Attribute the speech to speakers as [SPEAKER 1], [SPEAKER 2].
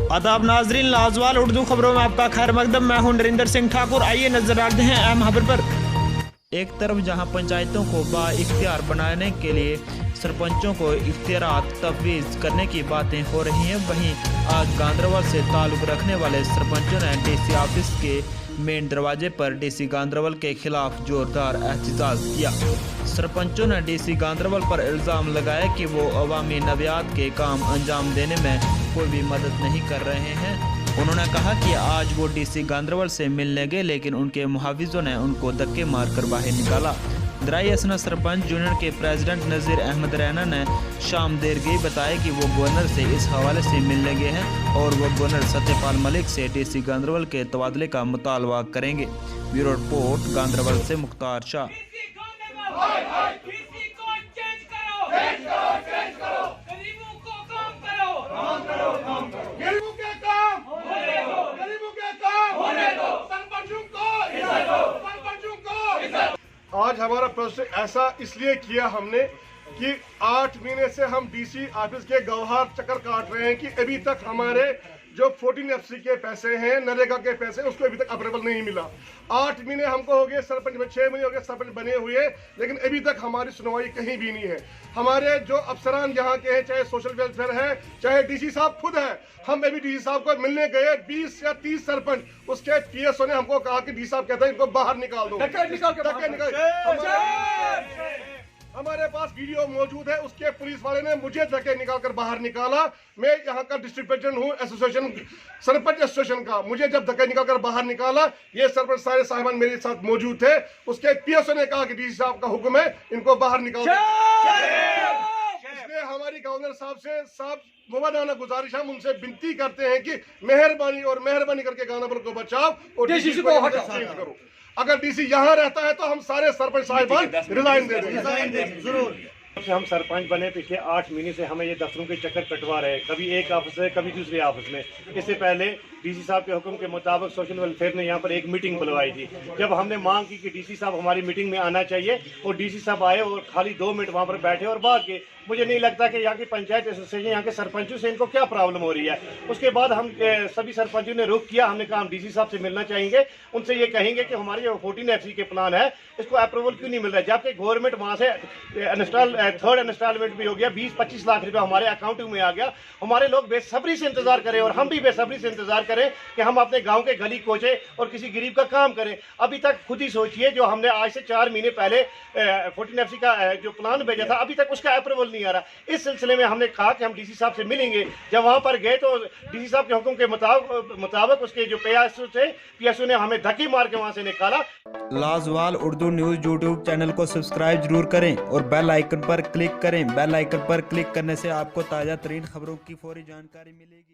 [SPEAKER 1] आदाब नाजरीन, लाजवाल उर्दू खबरों में आपका खैर मकदम। मैं हूं नरेंद्र सिंह ठाकुर। आइए नजर डालते हैं अहम खबर पर। एक तरफ जहां पंचायतों को बाइख्तियार बनाने के लिए सरपंचों को इख्तियारात तफवीज़ करने की बातें हो रही हैं, वहीं आज गांधरबल से ताल्लुक़ रखने वाले सरपंचों ने डीसी ऑफिस के मेन दरवाजे पर डीसी गांधरबल के खिलाफ जोरदार एहतजाज किया। सरपंचों ने डीसी गांधरबल पर इल्ज़ाम लगाया कि वो अवामी नवियात के काम अंजाम देने में कोई भी मदद नहीं कर रहे हैं। उन्होंने कहा कि आज वो डीसी गांधरबल से मिलने गए, लेकिन उनके मुहाविजों ने उनको धक्के मारकर बाहर निकाला। दराई असना सरपंच यूनियन के प्रेसिडेंट नज़ीर अहमद रैना ने शाम देरगई बताया कि वो गवर्नर से इस हवाले से मिलने गए हैं और वो गवर्नर सत्यपाल मलिक से डीसी गांधरबल के तबादले का मुतालबा करेंगे। ब्यूरो रिपोर्ट, गांधरबल से मुख्तार शाह।
[SPEAKER 2] आज हमारा प्रोसेस ऐसा इसलिए किया हमने कि 8 महीने से हम डीसी ऑफिस के गवाह चक्कर काट रहे हैं कि अभी तक हमारे जो 14 FC के पैसे हैं, नरेगा के पैसे, उसको अभी तक अप्रूवल नहीं मिला। 8 महीने हमको हो गए सरपंच में, 6 महीने हो गए सरपंच बने हुए, लेकिन अभी तक हमारी सुनवाई कहीं भी नहीं है। हमारे जो अफसरान यहाँ के हैं, चाहे सोशल वेलफेयर है, चाहे डीसी साहब खुद है, हम अभी डीसी साहब को मिलने गए। 20 या 30 सरपंच, उसके PSO ने हमको कहा कि डीसी साहब कहते हैं इनको बाहर निकाल दो। हमारे पास वीडियो मौजूद है, उसके पुलिस वाले ने मुझे धक्के निकालकर बाहर निकाला। मैं यहाँ का डिस्ट्रिक्ट प्रेसिडेंट हूँ एसोसिएशन, सरपंच एसोसिएशन का। मुझे जब धक्के निकालकर बाहर निकाला, ये सरपंच सारे साहिबान मेरे साथ मौजूद थे। उसके PSO ने कहा कि डीसी साहब का हुक्म है, इनको बाहर निकाल दो। इसलिए हमारी गवर्नर साहब से मुबादाना गुजारिश, हम उनसे विनती करते हैं कि मेहरबानी करके गांधरबल को बचाओ और डीसी को चेंज करो। अगर डीसी यहाँ रहता है तो हम सारे सरपंच साहिबान रिजाइन दे देंगे जरूर।
[SPEAKER 3] हम सरपंच बने पिछले 8 महीने से हमें ये दफ्तरों के चक्कर कटवा रहे हैं, कभी एक ऑफिस में, कभी दूसरे ऑफिस में। इससे पहले डीसी साहब के हुक्म के मुताबिक सोशल वेलफेयर ने यहाँ पर एक मीटिंग बुलवाई थी। जब हमने मांग की कि डीसी साहब हमारी मीटिंग में आना चाहिए, और डीसी साहब आए और खाली 2 मिनट वहाँ पर बैठे और भाग के। मुझे नहीं लगता कि यहाँ की पंचायत एसोसिएशन, यहाँ के सरपंचों से इनको क्या प्रॉब्लम हो रही है। उसके बाद हम सभी सरपंचों ने रुख किया। हमने कहा हम डीसी साहब से मिलना चाहेंगे, उनसे ये कहेंगे कि हमारे जो 14 FC के प्लान है, इसको अप्रूवल क्यों नहीं मिल रहा है, जबकि गवर्नमेंट वहाँ से थर्ड इंस्टॉलमेंट भी हो गया, 20-25 लाख रुपया हमारे अकाउंट में आ गया। हमारे लोग बेसब्री से इंतजार करें और हम भी बेसब्री से इंतजार करें कि हम अपने गांव के गली कोचे और किसी गरीब का काम करें। अभी तक खुद ही सोचिए, जो हमने आज से 4 महीने पहले 14 FC का जो प्लान भेजा था, अभी तक उसका अप्रूवल नहीं आ रहा। इस सिलसिले में हमने कहा कि हम डीसी साहब से मिलेंगे। जब वहां पर गए तो डीसी साहब के हुक्म के मुताबिक उसके जो PSO ने हमें धक्के मार के वहां से निकाला।
[SPEAKER 1] लाजवाल उर्दू न्यूज़ यूट्यूब चैनल को सब्सक्राइब जरूर करें और बेल आइकन पर क्लिक करें। बेल आइकन पर क्लिक करने से आपको ताज़ा तरीन खबरों की फौरी जानकारी मिलेगी।